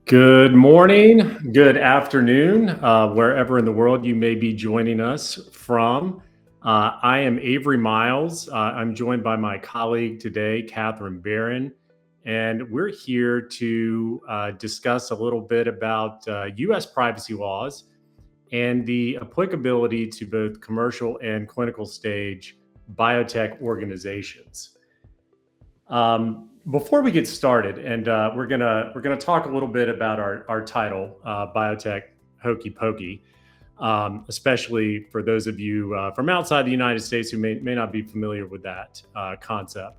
Good morning, good afternoon, wherever in the world you may be joining us from. I am Avery Miles. I'm joined by my colleague today, Catherine Barron, and we're here to discuss a little bit about US privacy laws and the applicability to both commercial and clinical stage biotech organizations. Before we get started, and we're gonna talk a little bit about our title, Biotech Hokey Pokey, especially for those of you from outside the United States who may not be familiar with that concept.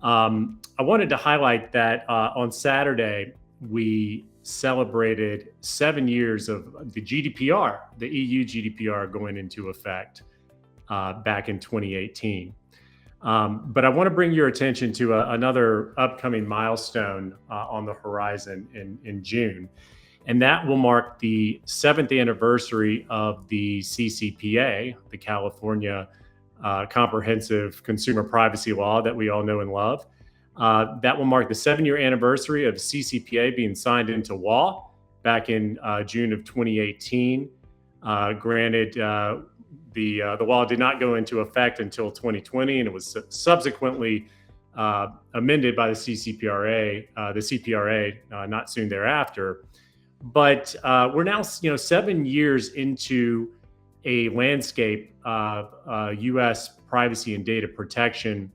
I wanted to highlight that on Saturday we celebrated 7 years of the GDPR, the EU GDPR, going into effect back in 2018. But I want to bring your attention to another upcoming milestone on the horizon in June, and that will mark the 7th anniversary of the CCPA, the California Comprehensive Consumer Privacy Law that we all know and love. That will mark the 7-year anniversary of CCPA being signed into law back in June of 2018. Granted, the law did not go into effect until 2020, and it was subsequently amended by the CPRA not soon thereafter. But we're now, 7 years into a landscape of U.S. privacy and data protection,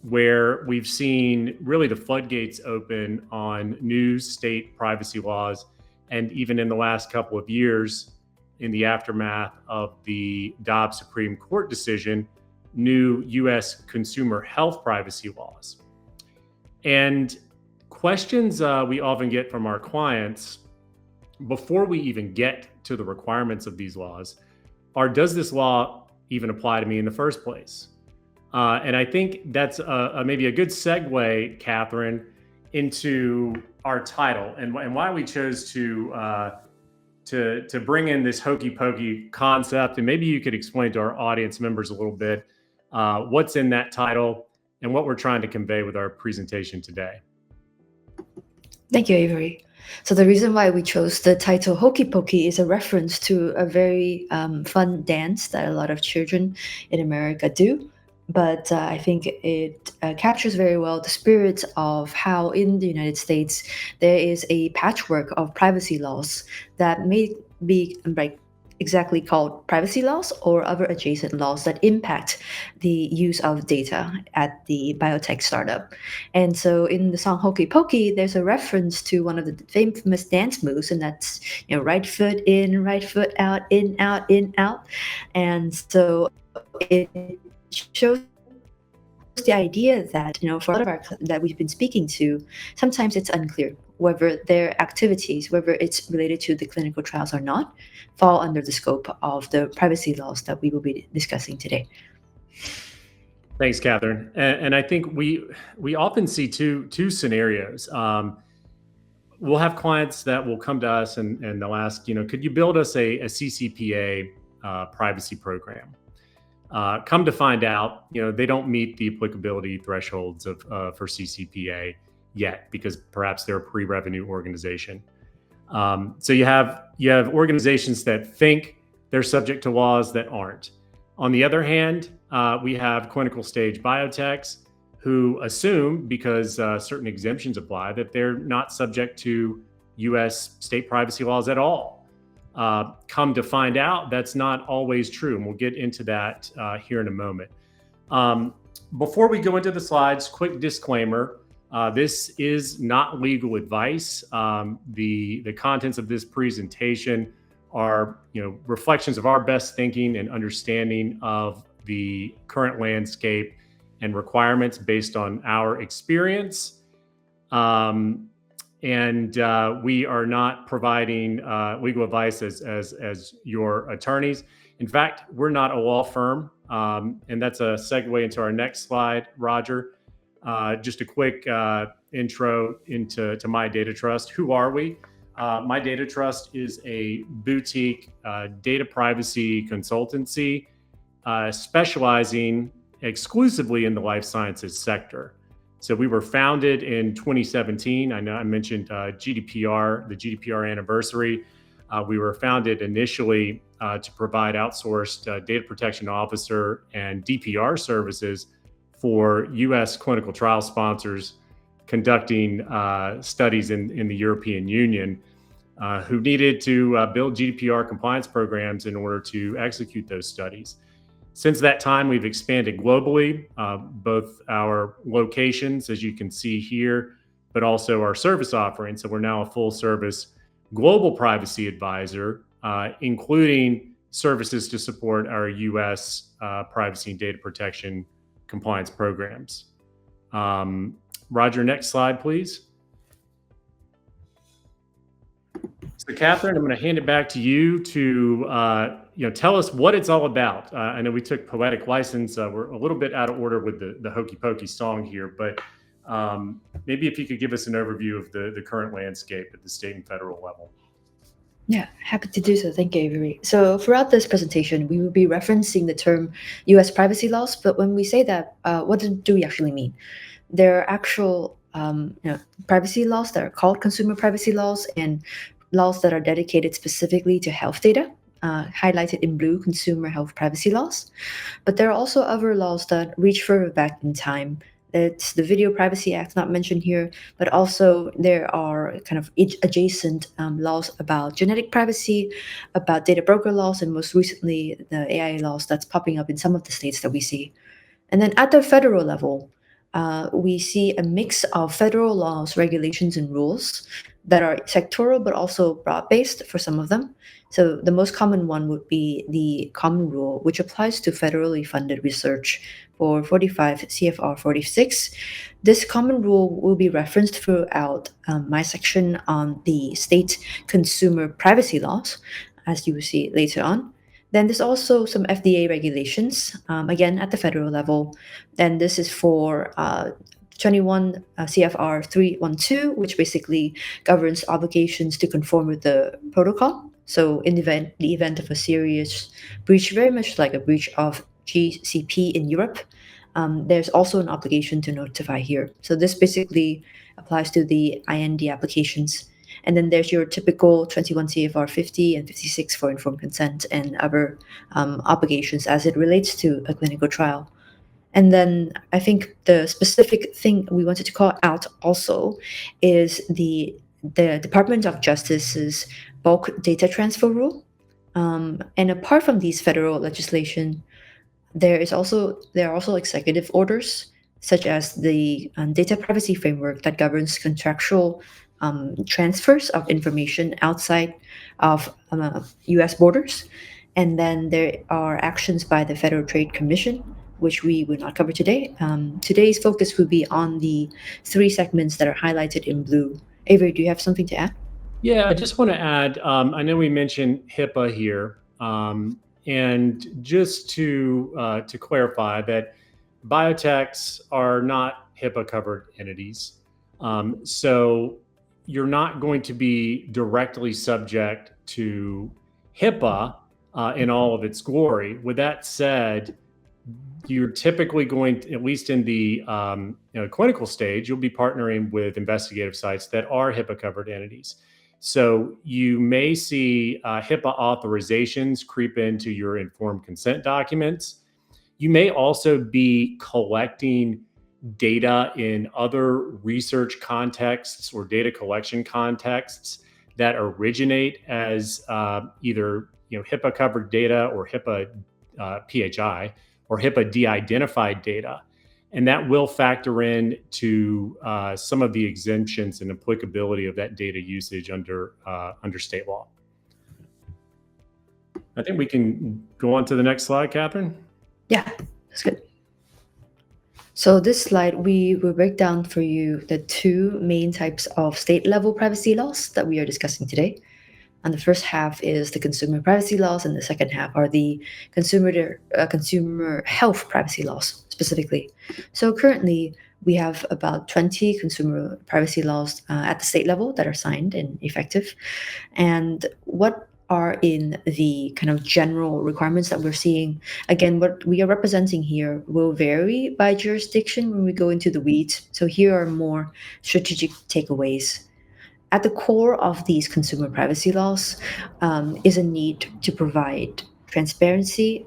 where we've seen really the floodgates open on new state privacy laws, and even in the last couple of years, in the aftermath of the Dobbs Supreme Court decision, new US consumer health privacy laws. And questions we often get from our clients before we even get to the requirements of these laws are, does this law even apply to me in the first place? And I think that's maybe a good segue, Catherine, into our title and why we chose to bring in this hokey pokey concept. And maybe you could explain to our audience members a little bit what's in that title and what we're trying to convey with our presentation today. Thank you, Avery. So the reason why we chose the title Hokey Pokey is a reference to a very fun dance that a lot of children in America do. But I think it captures very well the spirit of how in the United States there is a patchwork of privacy laws that may be exactly called privacy laws or other adjacent laws that impact the use of data at the biotech startup. And so in the song Hokey Pokey, there's a reference to one of the famous dance moves, and that's right foot in, right foot out, in, out, in, out. And so it shows the idea that for a lot of our that we've been speaking to, sometimes it's unclear whether their activities, whether it's related to the clinical trials or not, fall under the scope of the privacy laws that we will be discussing today. Thanks, Catherine. And I think we often see two scenarios. We'll have clients that will come to us and they'll ask, could you build us a CCPA privacy program? Come to find out, they don't meet the applicability thresholds for CCPA yet, because perhaps they're a pre-revenue organization. So you have organizations that think they're subject to laws that aren't. On the other hand, we have clinical stage biotechs who assume, because certain exemptions apply, that they're not subject to US state privacy laws at all. Come to find out, that's not always true, and we'll get into that here in a moment. Before we go into the slides, quick disclaimer. This is not legal advice. The contents of this presentation are reflections of our best thinking and understanding of the current landscape and requirements based on our experience. And we are not providing legal advice as your attorneys. In fact, we're not a law firm. And that's a segue into our next slide, Roger. Just a quick intro into MyData-TRUST. Who are we? MyData-TRUST is a boutique data privacy consultancy specializing exclusively in the life sciences sector. So we were founded in 2017. I know I mentioned GDPR, the GDPR anniversary. We were founded initially to provide outsourced data protection officer and DPR services for U.S. clinical trial sponsors conducting studies in the European Union who needed to build GDPR compliance programs in order to execute those studies. Since that time, we've expanded globally, both our locations, as you can see here, but also our service offering. So we're now a full service global privacy advisor, including services to support our US privacy and data protection compliance programs. Roger, next slide, please. So, Catherine, I'm going to hand it back to you to tell us what it's all about. I know we took poetic license. We're a little bit out of order with the Hokey Pokey song here, but maybe if you could give us an overview of the current landscape at the state and federal level. Yeah, happy to do so. Thank you, Avery. So throughout this presentation, we will be referencing the term U.S. privacy laws. But when we say that, what do we actually mean? There are actual privacy laws that are called consumer privacy laws and laws that are dedicated specifically to health data, highlighted in blue, consumer health privacy laws. But there are also other laws that reach further back in time. It's the Video Privacy Act, not mentioned here, but also there are kind of adjacent laws about genetic privacy, about data broker laws, and most recently the AI laws that's popping up in some of the states that we see. And then at the federal level, we see a mix of federal laws, regulations, and rules that are sectoral but also broad-based for some of them. So the most common one would be the Common Rule, which applies to federally funded research for 45 CFR 46. This Common Rule will be referenced throughout my section on the state consumer privacy laws, as you will see later on. Then there's also some FDA regulations, again, at the federal level. Then this is for 21 CFR 312, which basically governs obligations to conform with the protocol. So in the event of a serious breach, very much like a breach of GCP in Europe, there's also an obligation to notify here. So this basically applies to the IND applications. And then there's your typical 21 CFR 50 and 56 for informed consent and other obligations as it relates to a clinical trial. And then I think the specific thing we wanted to call out also is the Department of Justice's bulk data transfer rule. And apart from these federal legislation, there are also executive orders, such as the data privacy framework that governs contractual transfers of information outside of U.S. borders. And then there are actions by the Federal Trade Commission, which we will not cover today. Today's focus will be on the 3 segments that are highlighted in blue. Avery, do you have something to add? Yeah, I just want to add, I know we mentioned HIPAA here, and just to clarify that biotechs are not HIPAA-covered entities. So you're not going to be directly subject to HIPAA in all of its glory. With that said, you're typically going to, at least in the clinical stage, you'll be partnering with investigative sites that are HIPAA-covered entities. So you may see HIPAA authorizations creep into your informed consent documents. You may also be collecting data in other research contexts or data collection contexts that originate as either HIPAA covered data or HIPAA PHI or HIPAA de-identified data. And that will factor in to some of the exemptions and applicability of that data usage under state law. I think we can go on to the next slide, Catherine. Yeah, that's good. So this slide, we will break down for you the 2 main types of state-level privacy laws that we are discussing today. And the first half is the consumer privacy laws, and the second half are the consumer health privacy laws specifically. So currently, we have about 20 consumer privacy laws at the state level that are signed and effective. And what are in the kind of general requirements that we're seeing. Again, what we are representing here will vary by jurisdiction when we go into the weeds. So here are more strategic takeaways. At the core of these consumer privacy laws is a need to provide transparency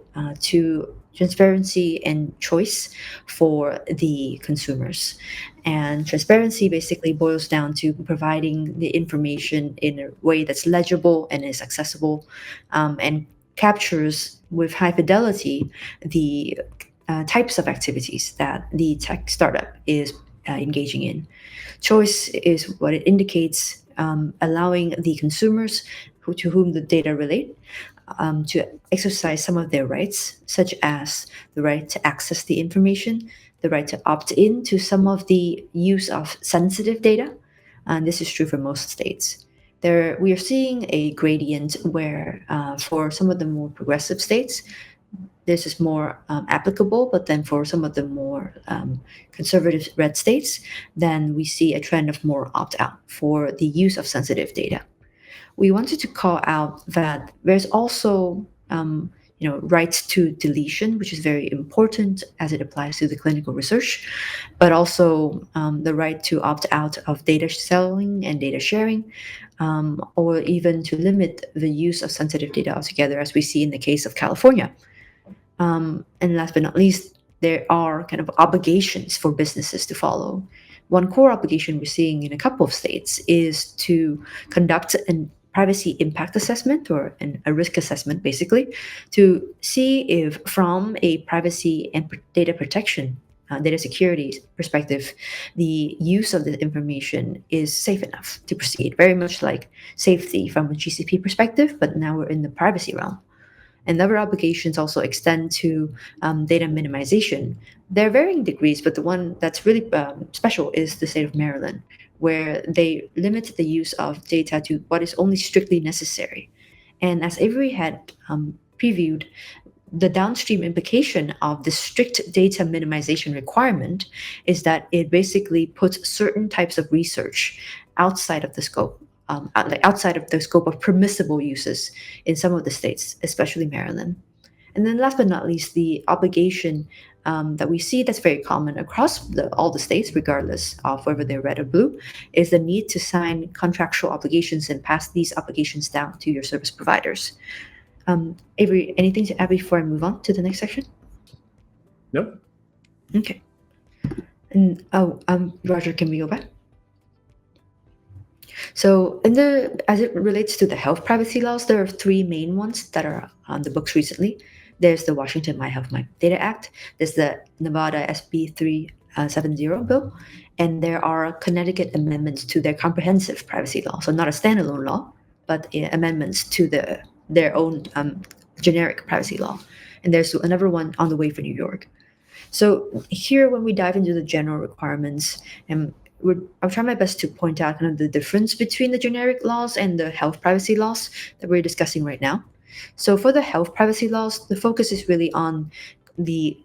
and choice for the consumers. And transparency basically boils down to providing the information in a way that's legible and is accessible, and captures with high fidelity the types of activities that the tech startup is engaging in. Choice is what it indicates, allowing the consumers to whom the data relate to exercise some of their rights, such as the right to access the information, the right to opt in to some of the use of sensitive data. And this is true for most states. We are seeing a gradient where, for some of the more progressive states, this is more applicable, but then for some of the more conservative red states, then we see a trend of more opt-out for the use of sensitive data. We wanted to call out that there's also rights to deletion, which is very important as it applies to the clinical research, but also the right to opt out of data selling and data sharing, or even to limit the use of sensitive data altogether, as we see in the case of California. And last but not least, there are kind of obligations for businesses to follow. One core obligation we're seeing in a couple of states is to conduct a privacy impact assessment, or a risk assessment, basically, to see if from a privacy and data protection, data security perspective, the use of the information is safe enough to proceed. Very much like safety from a GCP perspective, but now we're in the privacy realm. And other obligations also extend to data minimization. There are varying degrees, but the one that's really special is the state of Maryland, where they limit the use of data to what is only strictly necessary. And as Avery had previewed, the downstream implication of the strict data minimization requirement is that it basically puts certain types of research outside of the scope. Outside of the scope of permissible uses in some of the states, especially Maryland. And then last but not least, the obligation that we see that's very common across all the states, regardless of whether they're red or blue, is the need to sign contractual obligations and pass these obligations down to your service providers. Avery, anything to add before I move on to the next section? Nope. Okay. And Roger, can we go back? So, as it relates to the health privacy laws, there are three main ones that are on the books recently. There's the Washington My Health My Data Act. There's the Nevada SB 370 bill, and there are Connecticut amendments to their comprehensive privacy law. So not a standalone law, but amendments to their own generic privacy law. And there's another one on the way for New York. So here, when we dive into the general requirements, I'll try my best to point out kind of the difference between the generic laws and the health privacy laws that we're discussing right now. So for the health privacy laws, the focus is really on the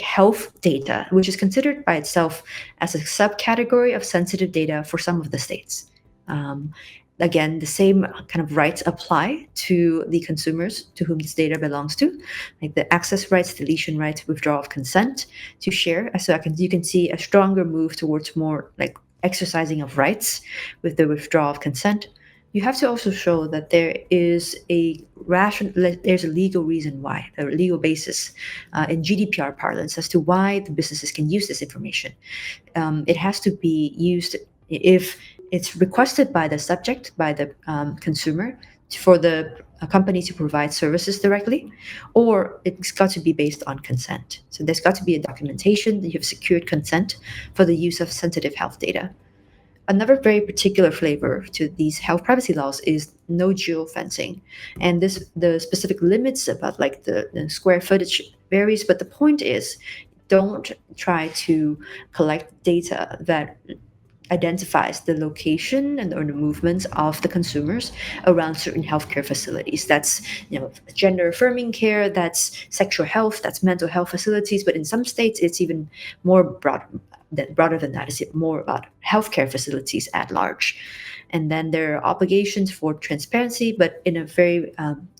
health data, which is considered by itself as a subcategory of sensitive data for some of the states. Again, the same kind of rights apply to the consumers to whom this data belongs to, like the access rights, deletion rights, withdrawal of consent to share. So you can see a stronger move towards more like exercising of rights with the withdrawal of consent. You have to also show that there is there's a legal reason why, a legal basis in GDPR parlance as to why the businesses can use this information. It has to be used if it's requested by the subject, by the consumer, for the company to provide services directly, or it's got to be based on consent. So there's got to be a documentation that you've secured consent for the use of sensitive health data. Another very particular flavor to these health privacy laws is no geofencing. And the specific limits about like the square footage varies, but the point is, don't try to collect data that identifies the location or the movements of the consumers around certain healthcare facilities. That's gender affirming care, that's sexual health, that's mental health facilities. But in some states, it's even more broader than that. It's more about healthcare facilities at large. And then there are obligations for transparency, but in a very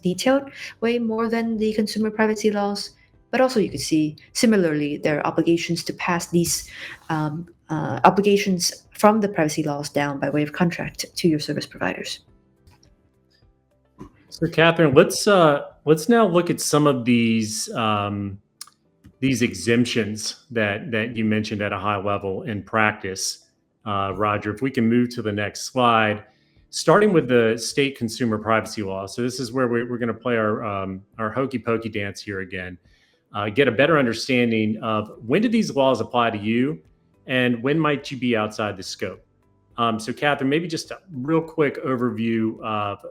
detailed way, more than the consumer privacy laws. But also, you could see similarly, there are obligations to pass these obligations from the privacy laws down by way of contract to your service providers. So, Catherine, let's now look at some of these exemptions that you mentioned at a high level in practice. Roger, if we can move to the next slide, starting with the state consumer privacy law. So this is where we're going to play our hokey pokey dance here again. Get a better understanding of when do these laws apply to you, and when might you be outside the scope. So, Catherine, maybe just a real quick overview of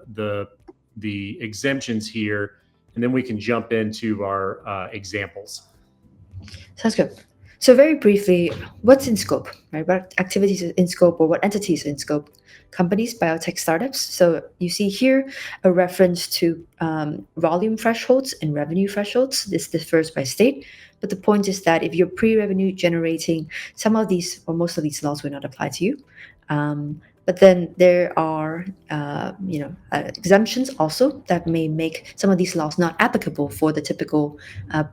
the exemptions here, and then we can jump into our examples. Sounds good. So very briefly, what's in scope, right? What activities are in scope, or what entities are in scope? Companies, biotech startups. So you see here a reference to volume thresholds and revenue thresholds. This differs by state, but the point is that if you're pre-revenue generating, some of these or most of these laws will not apply to you. But then there are, exemptions also that may make some of these laws not applicable for the typical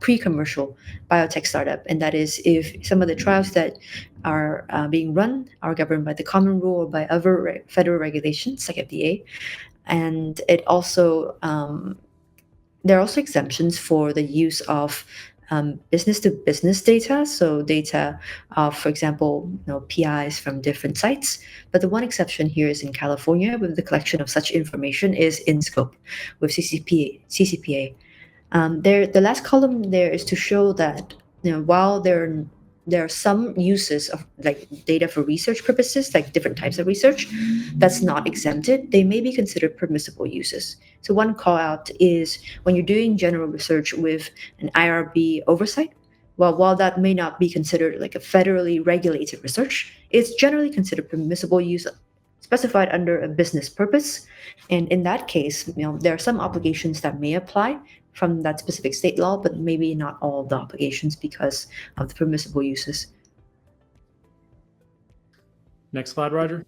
pre-commercial biotech startup. And that is if some of the trials that are being run are governed by the common rule or by other federal regulations like FDA. And it also, there are also exemptions for the use of business-to-business data, so data of, for example, PIs from different sites. But the one exception here is in California, with the collection of such information is in scope with CCPA. The last column there is to show that while there are some uses of like data for research purposes, like different types of research, that's not exempted. They may be considered permissible uses. So one call out is when you're doing general research with an IRB oversight, well, while that may not be considered like a federally regulated research, it's generally considered permissible use specified under a business purpose. And in that case, there are some obligations that may apply from that specific state law, but maybe not all of the obligations because of the permissible uses. Next slide, Roger.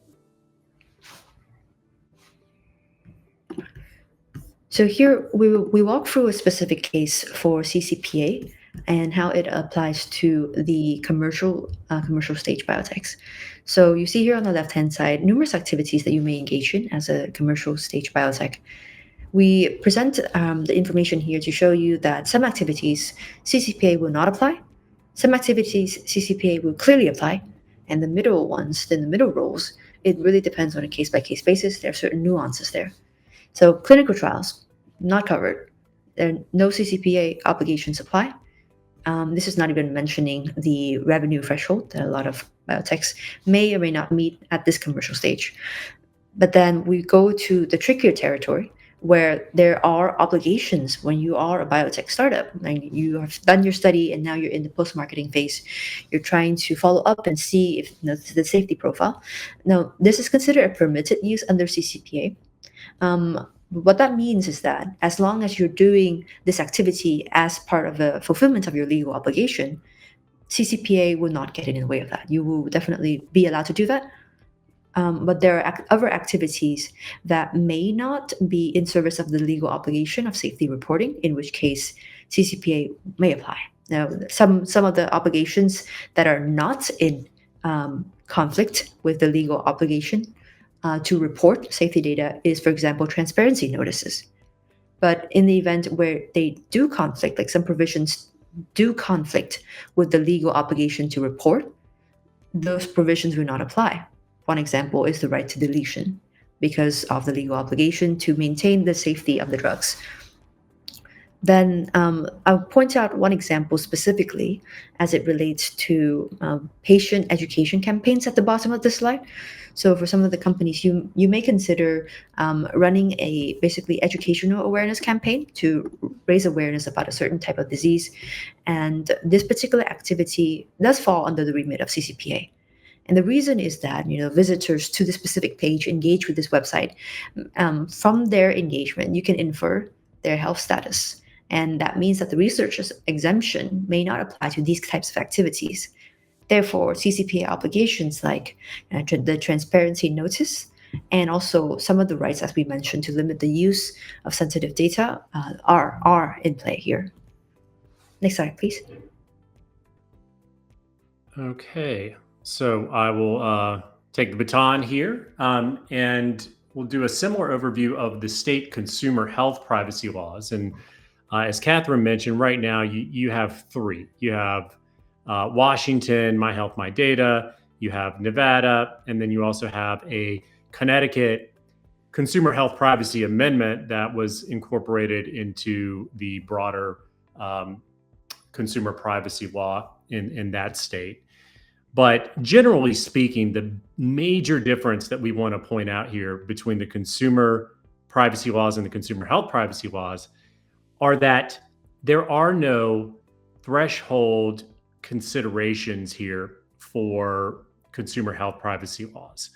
So here we walk through a specific case for CCPA and how it applies to the commercial stage biotechs. So you see here on the left-hand side numerous activities that you may engage in as a commercial stage biotech. We present the information here to show you that some activities CCPA will not apply, some activities CCPA will clearly apply, and the middle ones, then the middle roles, it really depends on a case-by-case basis. There are certain nuances there. So clinical trials, not covered. There are no CCPA obligations apply. This is not even mentioning the revenue threshold that a lot of biotechs may or may not meet at this commercial stage. But then we go to the trickier territory where there are obligations when you are a biotech startup and you have done your study and now you're in the post-marketing phase. You're trying to follow up and see if the safety profile. Now, this is considered a permitted use under CCPA. What that means is that as long as you're doing this activity as part of the fulfillment of your legal obligation, CCPA will not get in the way of that. You will definitely be allowed to do that. But there are other activities that may not be in service of the legal obligation of safety reporting, in which case CCPA may apply. Now, some of the obligations that are not in conflict with the legal obligation to report safety data is, for example, transparency notices. But in the event where they do conflict, like some provisions do conflict with the legal obligation to report, those provisions will not apply. One example is the right to deletion because of the legal obligation to maintain the safety of the drugs. Then I'll point out one example specifically as it relates to patient education campaigns at the bottom of the slide. So for some of the companies, you may consider running a basically educational awareness campaign to raise awareness about a certain type of disease. And this particular activity does fall under the remit of CCPA. And the reason is that visitors to the specific page engage with this website. From their engagement, you can infer their health status. And that means that the researcher's exemption may not apply to these types of activities. Therefore, CCPA obligations like the transparency notice And also some of the rights, as we mentioned, to limit the use of sensitive data are in play here. Next slide, please. Okay, so I will take the baton here, and we'll do a similar overview of the state consumer health privacy laws. And as Catherine mentioned, right now you have three. You have Washington, My Health, My Data. You have Nevada, and then you also have a Connecticut Consumer Health Privacy Amendment that was incorporated into the broader consumer privacy law in that state. But generally speaking, the major difference that we want to point out here between the consumer privacy laws and the consumer health privacy laws are that there are no threshold considerations here for consumer health privacy laws.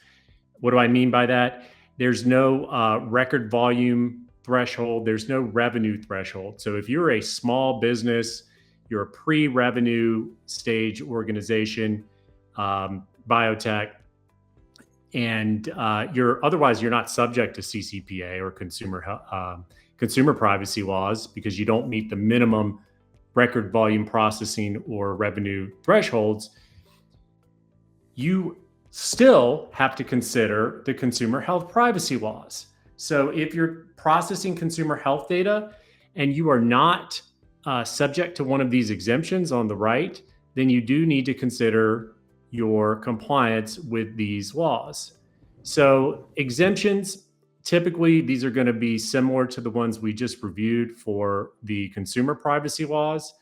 What do I mean by that? There's no record volume threshold. There's no revenue threshold. So if you're a small business, you're a pre-revenue stage organization, biotech, and you're not subject to CCPA or consumer privacy laws because you don't meet the minimum record volume processing or revenue thresholds, you still have to consider the consumer health privacy laws. So if you're processing consumer health data and you are not subject to one of these exemptions on the right, then you do need to consider your compliance with these laws. So exemptions, typically these are going to be similar to the ones we just reviewed for the consumer privacy laws.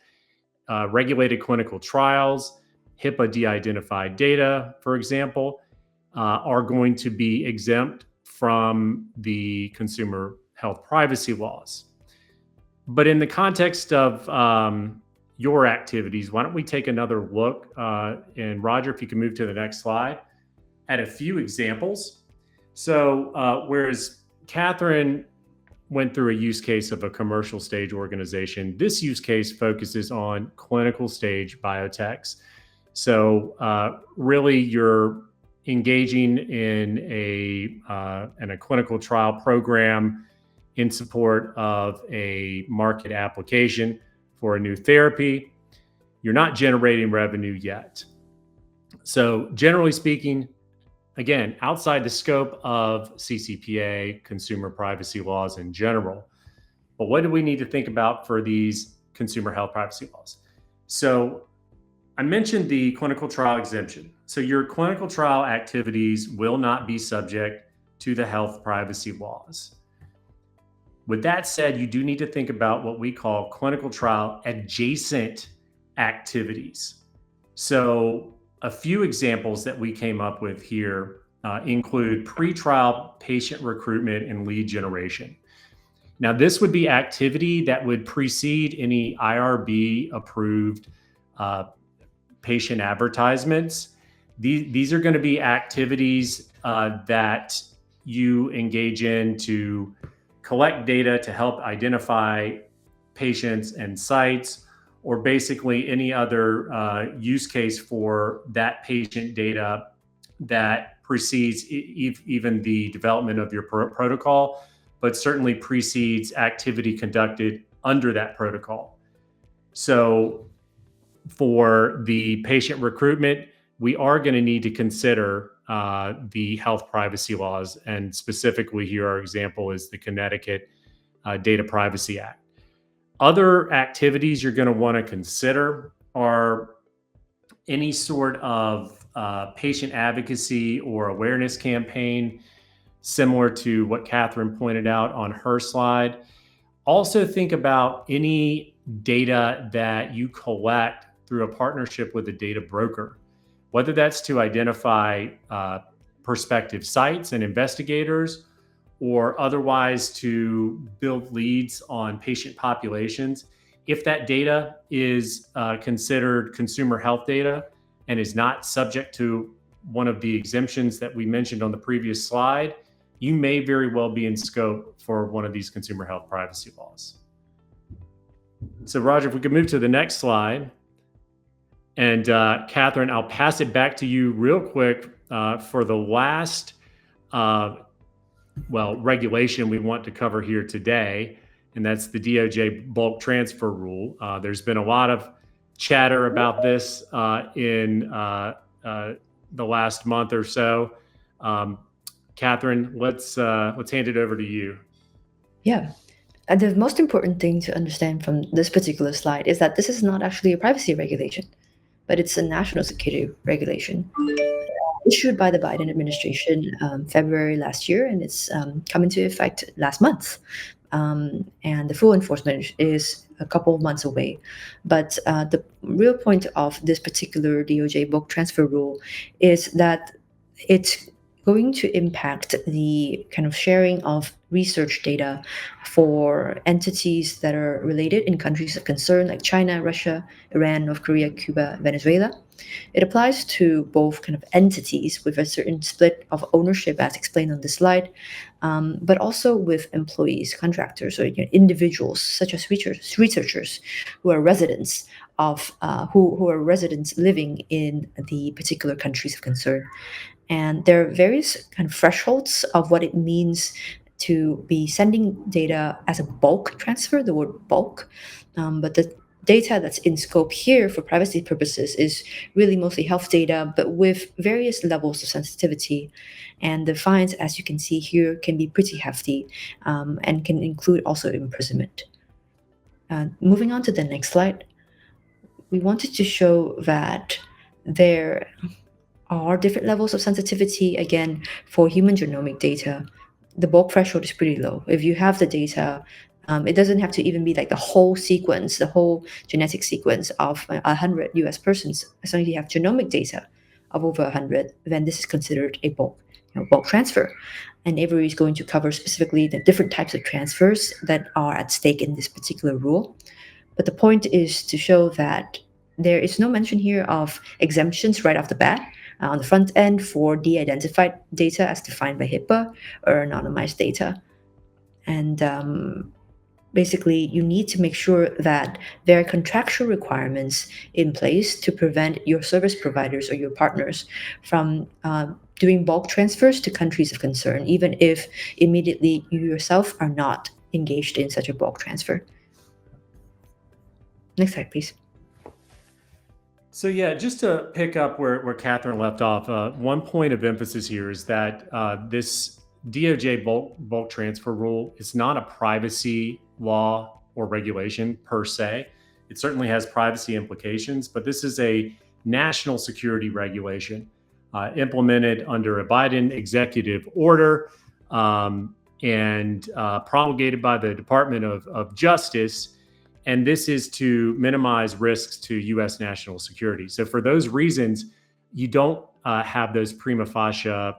Regulated clinical trials, HIPAA de-identified data, for example, are going to be exempt from the consumer health privacy laws. But in the context of your activities, why don't we take another look, and Roger, if you can move to the next slide, at a few examples. So whereas Catherine went through a use case of a commercial stage organization, this use case focuses on clinical stage biotechs. So really you're engaging in a clinical trial program in support of a market application for a new therapy. You're not generating revenue yet. So generally speaking, again, outside the scope of CCPA, consumer privacy laws in general. But what do we need to think about for these consumer health privacy laws? So I mentioned the clinical trial exemption. So your clinical trial activities will not be subject to the health privacy laws. With that said, you do need to think about what we call clinical trial adjacent activities. So a few examples that we came up with here include pretrial patient recruitment and lead generation. Now, this would be activity that would precede any IRB approved patient advertisements. These are going to be activities that you engage in to collect data to help identify patients and sites, or basically any other use case for that patient data that precedes even the development of your protocol, but certainly precedes activity conducted under that protocol. So for the patient recruitment, we are going to need to consider the health privacy laws. And specifically here, our example is the Connecticut Data Privacy Act. Other activities you're going to want to consider are any sort of patient advocacy or awareness campaign, similar to what Catherine pointed out on her slide. Also think about any data that you collect through a partnership with a data broker, whether that's to identify prospective sites and investigators, or otherwise to build leads on patient populations. If that data is considered consumer health data and is not subject to one of the exemptions that we mentioned on the previous slide, you may very well be in scope for one of these consumer health privacy laws. So Roger, if we could move to the next slide. And Catherine, I'll pass it back to you real quick for the last regulation we want to cover here today, and that's the DOJ bulk transfer rule. There's been a lot of chatter about this in the last month or so. Catherine, let's hand it over to you. Yeah. The most important thing to understand from this particular slide is that this is not actually a privacy regulation, but it's a national security regulation issued by the Biden administration February last year, and it's come into effect last month. And the full enforcement is a couple of months away. But the real point of this particular DOJ bulk transfer rule is that it's going to impact the kind of sharing of research data for entities that are related in countries of concern like China, Russia, Iran, North Korea, Cuba, Venezuela. It applies to both kind of entities with a certain split of ownership, as explained on the slide, but also with employees, contractors, or individuals such as researchers who are residents of who are residents living in the particular countries of concern. And there are various kind of thresholds of what it means to be sending data as a bulk transfer, the word bulk. But the data that's in scope here for privacy purposes is really mostly health data, but with various levels of sensitivity. And the fines, as you can see here, can be pretty hefty and can include also imprisonment. Moving on to the next slide, we wanted to show that there are different levels of sensitivity. Again, for human genomic data, the bulk threshold is pretty low. If you have the data, it doesn't have to even be like the whole sequence, the whole genetic sequence of 100 US persons. As long as you have genomic data of over 100, then this is considered a bulk transfer. And Avery is going to cover specifically the different types of transfers that are at stake in this particular rule. But the point is to show that there is no mention here of exemptions right off the bat on the front end for de-identified data as defined by HIPAA or anonymized data. And basically, you need to make sure that there are contractual requirements in place to prevent your service providers or your partners from doing bulk transfers to countries of concern, even if immediately you yourself are not engaged in such a bulk transfer. Next slide, please. So yeah, just to pick up where Catherine left off, one point of emphasis here is that this DOJ bulk transfer rule is not a privacy law or regulation per se. It certainly has privacy implications, but this is a national security regulation implemented under a Biden executive order and promulgated by the Department of Justice. And this is to minimize risks to U.S. national security. So for those reasons, you don't have those prima facie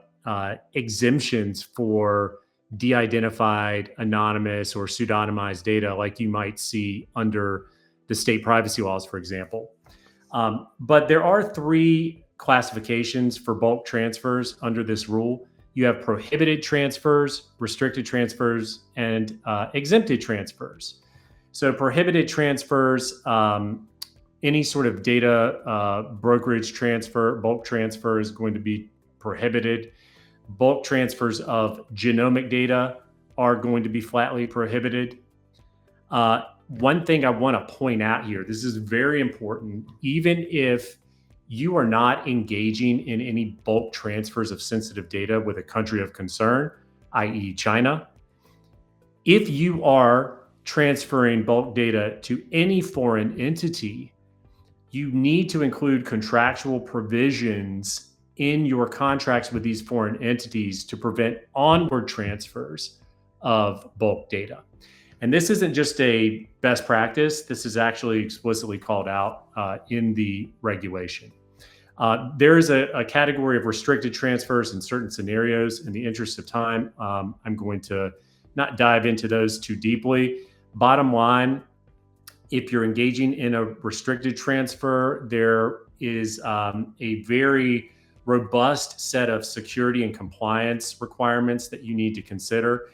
exemptions for de-identified, anonymous, or pseudonymized data like you might see under the state privacy laws, for example. But there are three classifications for bulk transfers under this rule. You have prohibited transfers, restricted transfers, and exempted transfers. So prohibited transfers, any sort of data brokerage transfer, bulk transfer is going to be prohibited. Bulk transfers of genomic data are going to be flatly prohibited. One thing I want to point out here, this is very important, even if you are not engaging in any bulk transfers of sensitive data with a country of concern, i.e. China, if you are transferring bulk data to any foreign entity, you need to include contractual provisions in your contracts with these foreign entities to prevent onward transfers of bulk data. And this isn't just a best practice. This is actually explicitly called out in the regulation. There is a category of restricted transfers in certain scenarios. In the interest of time, I'm going to not dive into those too deeply. Bottom line, if you're engaging in a restricted transfer, there is a very robust set of security and compliance requirements that you need to consider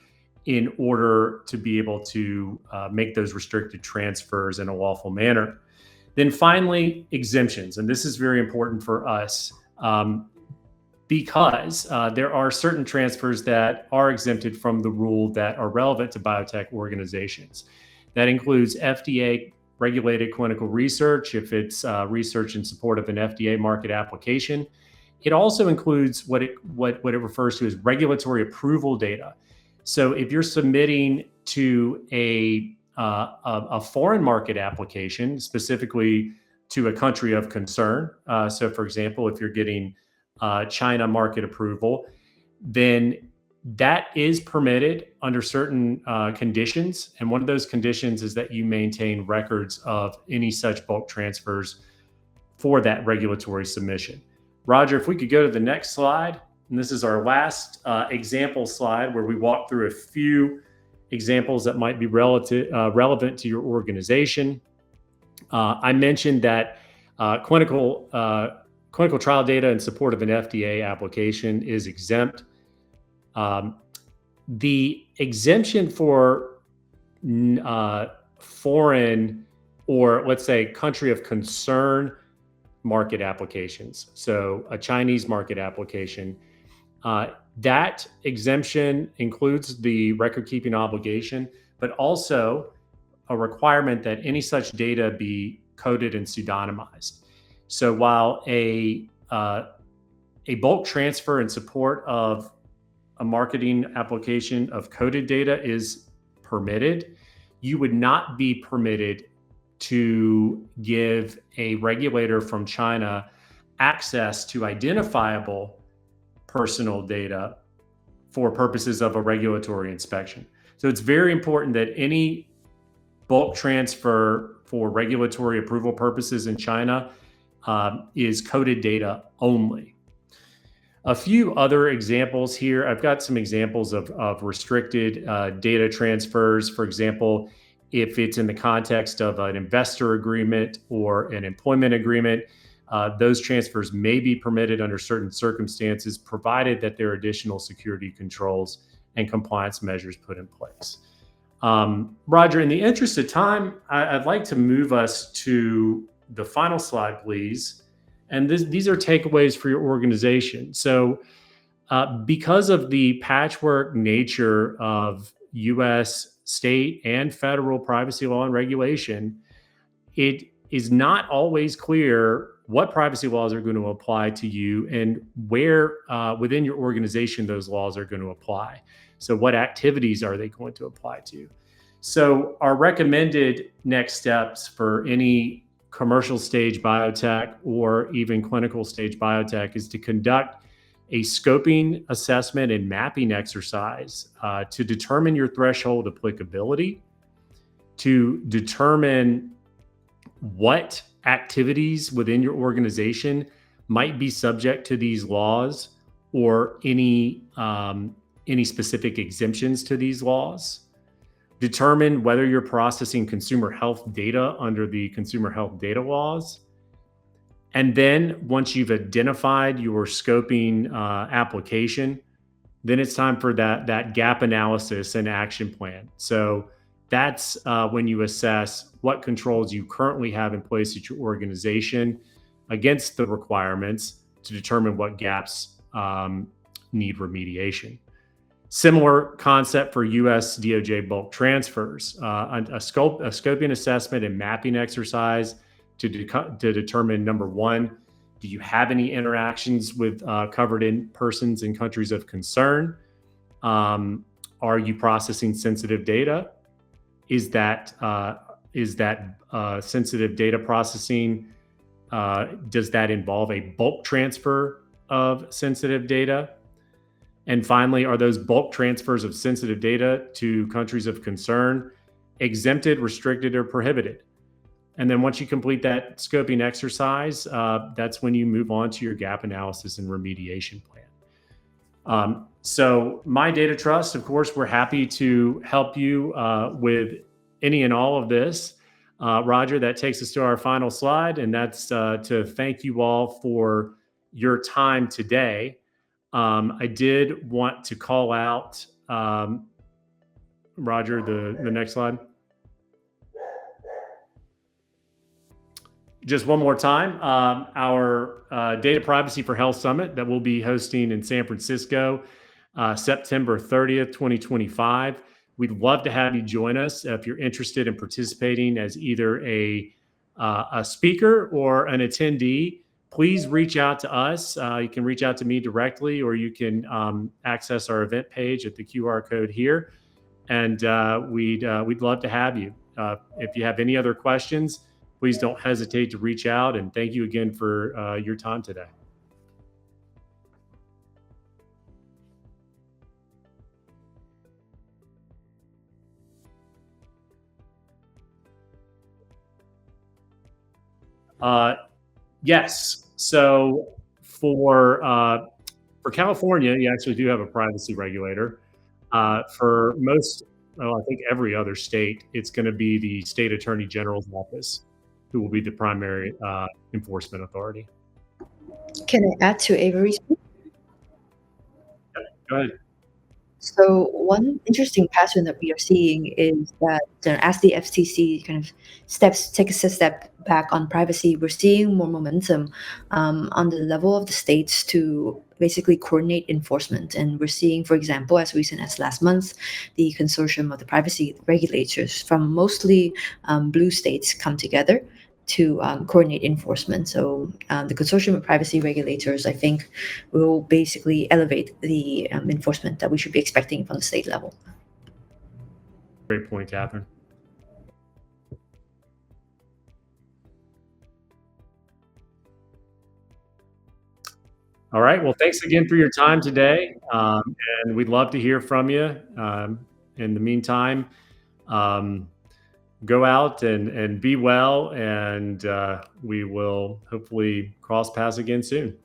in order to be able to make those restricted transfers in a lawful manner. Then finally, exemptions, and this is very important for us. because there are certain transfers that are exempted from the rule that are relevant to biotech organizations. That includes FDA regulated clinical research, if it's research in support of an FDA market application. It also includes what it refers to as regulatory approval data. So if you're submitting to a foreign market application, specifically to a country of concern, so for example, if you're getting China market approval, then that is permitted under certain conditions. And one of those conditions is that you maintain records of any such bulk transfers for that regulatory submission. Roger, if we could go to the next slide. And this is our last example slide where we walk through a few examples that might be relevant to your organization. I mentioned that clinical trial data in support of an FDA application is exempt. The exemption for foreign, or let's say country of concern market applications, so a Chinese market application, that exemption includes the record keeping obligation, but also a requirement that any such data be coded and pseudonymized. So while a bulk transfer in support of a marketing application of coded data is permitted, you would not be permitted to give a regulator from China access to identifiable personal data for purposes of a regulatory inspection. So it's very important that any bulk transfer for regulatory approval purposes in China is coded data only. A few other examples here. I've got some examples of restricted data transfers. For example, if it's in the context of an investor agreement or an employment agreement, those transfers may be permitted under certain circumstances, provided that there are additional security controls and compliance measures put in place. Roger, in the interest of time, I'd like to move us to the final slide, please. And these are takeaways for your organization. So because of the patchwork nature of U.S. state and federal privacy law and regulation, it is not always clear what privacy laws are going to apply to you and where within your organization those laws are going to apply. So what activities are they going to apply to? So our recommended next steps for any commercial stage biotech or even clinical stage biotech is to conduct a scoping assessment and mapping exercise to determine your threshold applicability, to determine what activities within your organization might be subject to these laws or any specific exemptions to these laws. Determine whether you're processing consumer health data under the consumer health data laws. And then once you've identified your scoping application, then it's time for that gap analysis and action plan. So that's when you assess what controls you currently have in place at your organization against the requirements to determine what gaps need remediation. Similar concept for US DOJ bulk transfers, a scoping assessment and mapping exercise to determine, number one, do you have any interactions with covered persons in countries of concern? Are you processing sensitive data? Is that sensitive data processing, does that involve a bulk transfer of sensitive data? And finally, are those bulk transfers of sensitive data to countries of concern exempted, restricted, or prohibited? And then once you complete that scoping exercise, that's when you move on to your gap analysis and remediation plan. So MyData-TRUST, of course, we're happy to help you with any and all of this. Roger, that takes us to our final slide, and that's to thank you all for your time today. I did want to call out, Roger, the next slide. just one more time, our Data Privacy for Health Summit that we'll be hosting in San Francisco, September 30th, 2025. We'd love to have you join us if you're interested in participating as either a speaker or an attendee. Please reach out to us. You can reach out to me directly, or you can access our event page at the QR code here. And we'd love to have you. If you have any other questions, please don't hesitate to reach out. And thank you again for your time today. Yes. So for California, you actually do have a privacy regulator. For most, well, I think every other state, it's going to be the state attorney general's office who will be the primary enforcement authority. Can I add to Avery's? Go ahead. So one interesting pattern that we are seeing is that as the FTC kind of takes a step back on privacy, we're seeing more momentum on the level of the states to basically coordinate enforcement. And we're seeing, for example, as recent as last month, the consortium of the privacy regulators from mostly blue states come together to coordinate enforcement. So the consortium of privacy regulators, I think, will basically elevate the enforcement that we should be expecting from the state level. Great point, Catherine. All right. Well, thanks again for your time today. And we'd love to hear from you. In the meantime, go out and be well, and we will hopefully cross paths again soon.